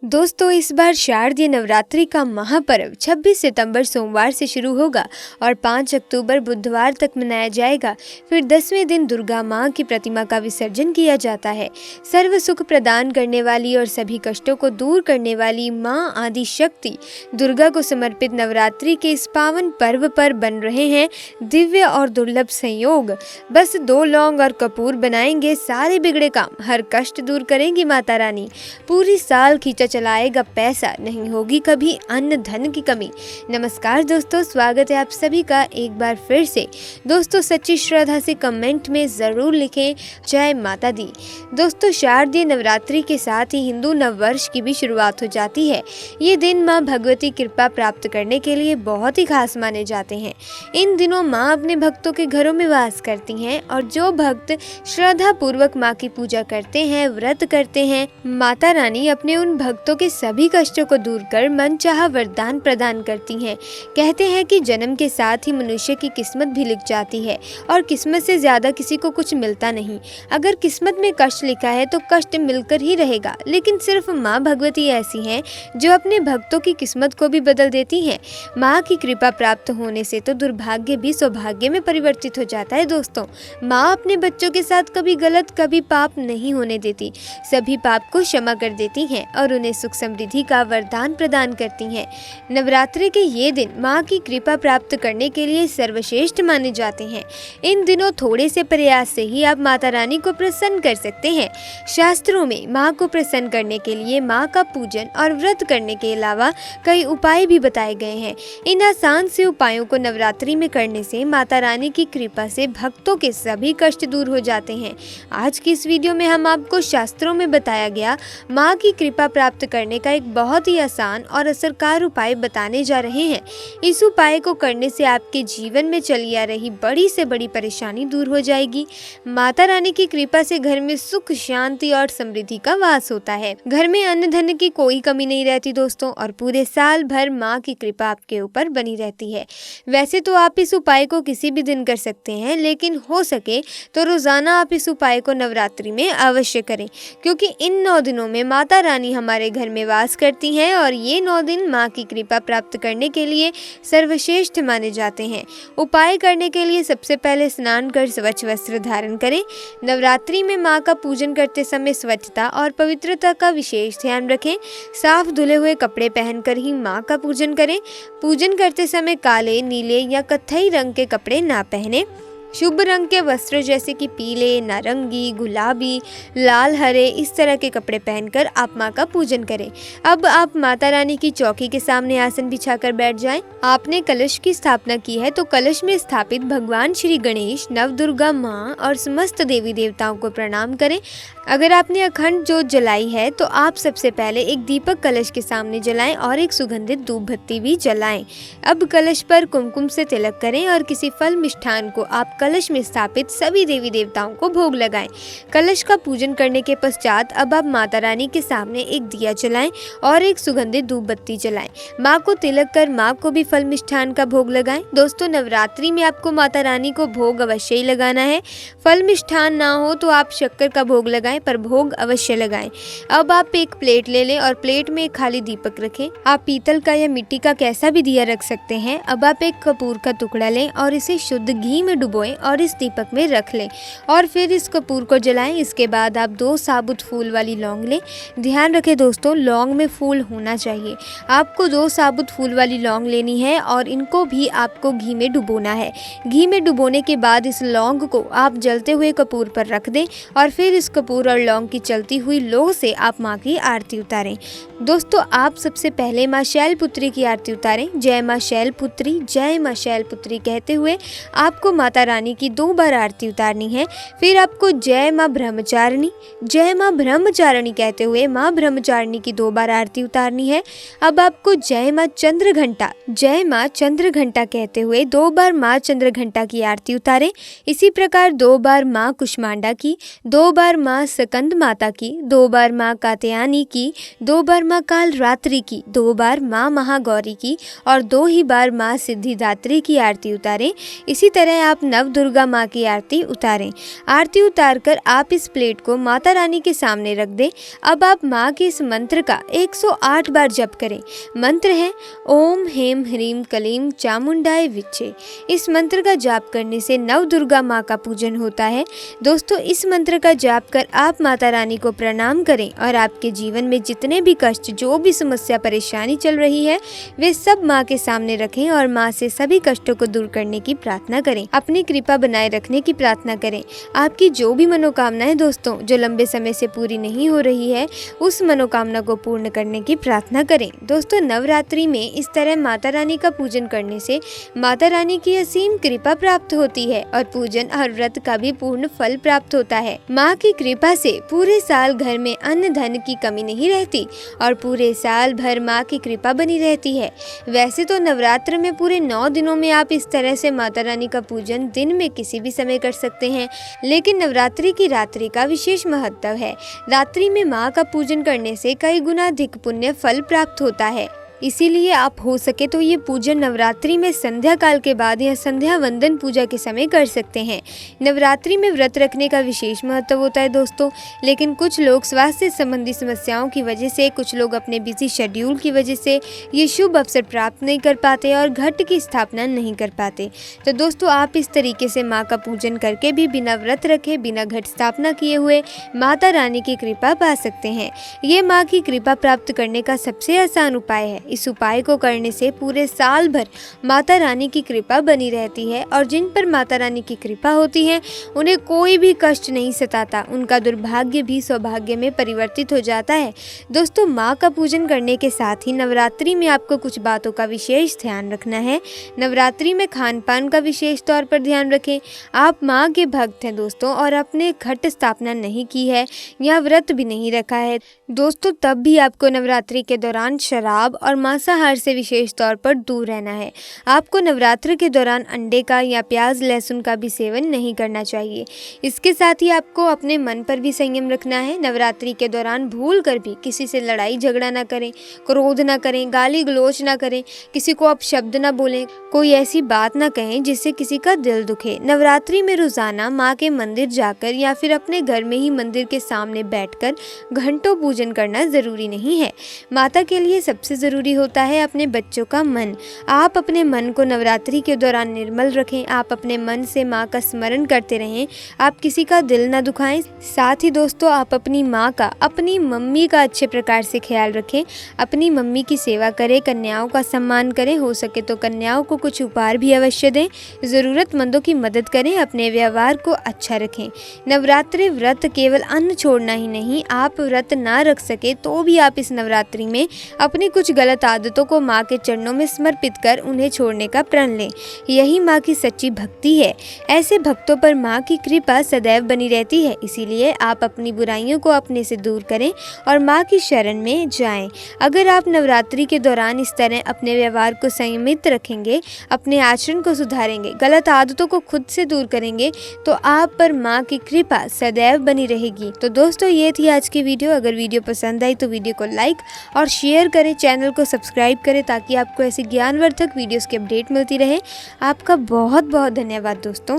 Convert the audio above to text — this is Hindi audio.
दोस्तों, इस बार शारदीय नवरात्रि का महापर्व 26 सितंबर सोमवार से शुरू होगा और 5 अक्टूबर बुधवार तक मनाया जाएगा। फिर 10वें दिन दुर्गा माँ की प्रतिमा का विसर्जन किया जाता है। सर्व सुख प्रदान करने वाली और सभी कष्टों को दूर करने वाली माँ आदि शक्ति दुर्गा को समर्पित नवरात्रि के इस पावन पर्व पर बन रहे हैं दिव्य और दुर्लभ संयोग। बस 2 लौंग और कपूर बनाएंगे, सारे बिगड़े काम, हर कष्ट दूर करेंगी माता रानी। पूरी साल खींचा चलाएगा पैसा, नहीं होगी कभी अन्न धन की कमी। नमस्कार दोस्तों, स्वागत है आप सभी का एक बार फिर से। दोस्तों, सच्ची श्रद्धा से कमेंट में ज़रूर लिखें जय माता दी। दोस्तों, शारदीय नवरात्रि के साथ ही हिंदू नववर्ष की भी शुरुआत हो जाती है। ये दिन माँ भगवती कृपा प्राप्त करने के लिए बहुत ही खास माने जाते हैं। इन दिनों माँ अपने भक्तों के घरों में वास करती हैं और जो भक्त श्रद्धा पूर्वक माँ की पूजा करते हैं, व्रत करते हैं, माता रानी अपने उन भक्तों के सभी कष्टों को दूर कर मनचाहा वरदान प्रदान करती हैं। कहते हैं कि जन्म के साथ ही मनुष्य की किस्मत भी लिख जाती है और किस्मत से ज्यादा किसी को कुछ मिलता नहीं। अगर किस्मत में कष्ट लिखा है तो कष्ट मिलकर ही रहेगा, लेकिन सिर्फ माँ भगवती ऐसी हैं जो अपने भक्तों की किस्मत को भी बदल देती हैं। माँ की कृपा प्राप्त होने से तो दुर्भाग्य भी सौभाग्य में परिवर्तित हो जाता है। दोस्तों, माँ अपने बच्चों के साथ कभी गलत, कभी पाप नहीं होने देती। सभी पाप को क्षमा कर देती हैं और उन्हें सुख समृद्धि का वरदान प्रदान करती हैं। नवरात्रि के ये दिन माँ की कृपा प्राप्त करने के लिए सर्वश्रेष्ठ माने जाते हैं। इन दिनों थोड़े से प्रयास से ही आप माता रानी को प्रसन्न कर सकते हैं। शास्त्रों में माँ को प्रसन्न करने के लिए माँ का पूजन और व्रत करने के अलावा कई उपाय भी बताए गए हैं। इन आसान से उपायों को नवरात्रि में करने से माता रानी की कृपा से भक्तों के सभी कष्ट दूर हो जाते हैं। आज की इस वीडियो में हम आपको शास्त्रों में बताया गया माँ की कृपा प्राप्त करने का एक बहुत ही आसान और असरकार उपाय बताने जा रहे हैं। इस उपाय को करने से आपके जीवन में चली आ रही बड़ी से बड़ी परेशानी दूर हो जाएगी। माता रानी की कृपा से घर में सुख, शांति और समृद्धि का वास होता है। घर में अन्न धन की कोई कमी नहीं रहती दोस्तों, और पूरे साल भर माँ की कृपा आपके ऊपर बनी रहती है। वैसे तो आप इस उपाय को किसी भी दिन कर सकते हैं, लेकिन हो सके तो रोजाना आप इस उपाय को नवरात्रि में अवश्य करें, क्योंकि इन 9 दिनों में माता रानी हमारे घर में वास करती हैं और ये 9 दिन माँ की कृपा प्राप्त करने के लिए सर्वश्रेष्ठ माने जाते हैं। उपाय करने के लिए सबसे पहले स्नान कर स्वच्छ वस्त्र धारण करें। नवरात्रि में माँ का पूजन करते समय स्वच्छता और पवित्रता का विशेष ध्यान रखें। साफ धुले हुए कपड़े पहनकर ही माँ का पूजन करें। पूजन करते समय काले, नीले या कत्थई रंग के कपड़े ना पहने। शुभ रंग के वस्त्र जैसे कि पीले, नारंगी, गुलाबी, लाल, हरे, इस तरह के कपड़े पहनकर आप माँ का पूजन करें। अब आप माता रानी की चौकी के सामने आसन बिछाकर बैठ जाएं। आपने कलश की स्थापना की है तो कलश में स्थापित भगवान श्री गणेश, नवदुर्गा माँ और समस्त देवी देवताओं को प्रणाम करें। अगर आपने अखंड जोत जलाई है तो आप सबसे पहले एक दीपक कलश के सामने जलाएं और एक सुगंधित धूप बत्ती भी जलाएं। अब कलश पर कुमकुम से तिलक करें और किसी फल मिष्ठान को आप कलश में स्थापित सभी देवी देवताओं को भोग लगाएं। कलश का पूजन करने के पश्चात अब आप माता रानी के सामने एक दिया जलाएं और एक सुगंधित धूप बत्ती जलाएं। माँ को तिलक कर माँ को भी फल मिष्ठान का भोग लगाएं। दोस्तों, नवरात्रि में आपको माता रानी को भोग अवश्य ही लगाना है। फल मिष्ठान ना हो तो आप शक्कर का भोग लगाएं, पर भोग अवश्य लगाएं। अब आप एक प्लेट ले लें और प्लेट में खाली दीपक रखें। आप पीतल का या मिट्टी का कैसा भी दिया रख सकते हैं। अब आप एक कपूर का टुकड़ा लें और इसे शुद्ध घी में डुबोएं और इस दीपक में रख लें और फिर इस कपूर को जलाएं। इसके बाद आप 2 साबुत फूल वाली लौंग लें। ध्यान रखें दोस्तों, लौंग में फूल होना चाहिए। आपको 2 साबुत फूल वाली लौंग लेनी है और इनको भी आपको घी में डुबोना है। घी में डुबोने के बाद इस लौंग को आप जलते हुए कपूर पर रख दें और फिर इस कपूर और लौंग की चलती हुई लौ से आप माँ की आरती उतारें। दोस्तों, आप सबसे पहले माँ शैलपुत्री की आरती उतारें। जय माँ शैलपुत्री, जय माँ शैलपुत्री कहते हुए आपको माता रानी की 2 बार आरती उतारनी है। फिर आपको जय माँ ब्रह्मचारिणी, जय माँ ब्रह्मचारिणी कहते हुए माँ ब्रह्मचारिणी की 2 बार आरती उतारनी है। अब आपको जय माँ चंद्रघंटा, जय माँ चंद्रघंटा कहते हुए 2 बार माँ चंद्रघंटा की आरती उतारें। इसी प्रकार 2 बार माँ कुष्मांडा की, 2 बार माँ सकंद माता की, 2 बार माँ कात्यायनी की, 2 बार माँ काल रात्रि की, 2 बार माँ महागौरी की और 2 ही बार माँ सिद्धिदात्री की आरती उतारें। इसी तरह आप 9 नव दुर्गा माँ की आरती उतारें। आरती उतारकर आप इस प्लेट को माता रानी के सामने रख दें। अब आप माँ के इस मंत्र का 108 बार जप करें। मंत्र है ओम हेम ह्रीम कलीम चामुंडाय विच्चे। इस मंत्र का जाप करने से नव दुर्गा माँ का पूजन होता है। दोस्तों, इस मंत्र का जाप कर आप माता रानी को प्रणाम करें और आपके जीवन में जितने भी कष्ट, जो भी समस्या परेशानी चल रही है, वे सब माँ के सामने रखें और माँ से सभी कष्टों को दूर करने की प्रार्थना करें। अपनी कृपा बनाए रखने की प्रार्थना करें। आपकी जो भी मनोकामनाएं दोस्तों जो लंबे समय से पूरी नहीं हो रही है, उस मनोकामना को पूर्ण करने की प्रार्थना करें। दोस्तों, नवरात्रि में इस तरह माता रानी का पूजन करने से माता रानी की असीम कृपा प्राप्त होती है और पूजन और व्रत का भी पूर्ण फल प्राप्त होता है। माँ की कृपा से पूरे साल घर में अन्न धन की कमी नहीं रहती और पूरे साल भर माँ की कृपा बनी रहती है। वैसे तो नवरात्र में पूरे 9 दिनों में आप इस तरह से माता रानी का पूजन दिन में किसी भी समय कर सकते हैं, लेकिन नवरात्रि की रात्रि का विशेष महत्व है। रात्रि में माँ का पूजन करने से कई गुना अधिक पुण्य फल प्राप्त होता है। इसीलिए आप हो सके तो ये पूजन नवरात्रि में संध्या काल के बाद या संध्या वंदन पूजा के समय कर सकते हैं। नवरात्रि में व्रत रखने का विशेष महत्व होता है दोस्तों, लेकिन कुछ लोग स्वास्थ्य संबंधी समस्याओं की वजह से, कुछ लोग अपने बिजी शेड्यूल की वजह से ये शुभ अवसर प्राप्त नहीं कर पाते और घट की स्थापना नहीं कर पाते। तो दोस्तों, आप इस तरीके से माँ का पूजन करके भी बिना व्रत रखे, बिना घट स्थापना किए हुए माता रानी की कृपा पा सकते हैं। ये माँ की कृपा प्राप्त करने का सबसे आसान उपाय है। इस उपाय को करने से पूरे साल भर माता रानी की कृपा बनी रहती है और जिन पर माता रानी की कृपा होती है उन्हें कोई भी कष्ट नहीं सताता, उनका दुर्भाग्य भी सौभाग्य में परिवर्तित हो जाता है। दोस्तों, माँ का पूजन करने के साथ ही नवरात्रि में आपको कुछ बातों का विशेष ध्यान रखना है। नवरात्रि में खान पान का विशेष तौर पर ध्यान रखें। आप माँ के भक्त हैं दोस्तों और आपने घट स्थापना नहीं की है या व्रत भी नहीं रखा है दोस्तों, तब भी आपको नवरात्रि के दौरान शराब और मांसाहार से विशेष तौर पर दूर रहना है। आपको नवरात्र के दौरान अंडे का या प्याज लहसुन का भी सेवन नहीं करना चाहिए। इसके साथ ही आपको अपने मन पर भी संयम रखना है। नवरात्रि के दौरान भूल कर भी किसी से लड़ाई झगड़ा ना करें, क्रोध ना करें, गाली गलौज ना करें, किसी को आप शब्द ना बोलें, कोई ऐसी बात ना कहें जिससे किसी का दिल दुखे। नवरात्रि में रोजाना माँ के मंदिर जाकर या फिर अपने घर में ही मंदिर के सामने बैठकर घंटों पूजन करना जरूरी नहीं है। माता के लिए सबसे जरूरी होता है अपने बच्चों का मन। आप अपने मन को नवरात्रि के दौरान निर्मल रखें। आप अपने मन से माँ का स्मरण करते रहें। आप किसी का दिल ना दुखाएं। साथ ही दोस्तों, आप अपनी माँ का, अपनी मम्मी का अच्छे प्रकार से ख्याल रखें। अपनी मम्मी की सेवा करें, कन्याओं का सम्मान करें, हो सके तो कन्याओं को कुछ उपहार भी अवश्य दें, ज़रूरतमंदों की मदद करें, अपने व्यवहार को अच्छा रखें। नवरात्रि व्रत केवल अन्न छोड़ना ही नहीं, आप व्रत ना रख सके तो भी आप इस नवरात्रि में अपनी कुछ गलत आदतों को माँ के चरणों में समर्पित कर उन्हें छोड़ने का प्रण लें। यही माँ की सच्ची भक्ति है। ऐसे भक्तों पर माँ की कृपा सदैव बनी रहती है। इसीलिए आप अपनी बुराइयों को अपने से दूर करें और माँ की शरण में जाएं। अगर आप नवरात्रि के दौरान इस तरह अपने व्यवहार को संयमित रखेंगे, अपने आचरण को सुधारेंगे, गलत आदतों को खुद से दूर करेंगे, तो आप पर माँ की कृपा सदैव बनी रहेगी। तो दोस्तों, ये थी आज की वीडियो। अगर वीडियो पसंद आई तो वीडियो को लाइक और शेयर करें, चैनल को सब्सक्राइब करें ताकि आपको ऐसी ज्ञानवर्धक वीडियोस की अपडेट मिलती रहे। आपका बहुत बहुत धन्यवाद दोस्तों।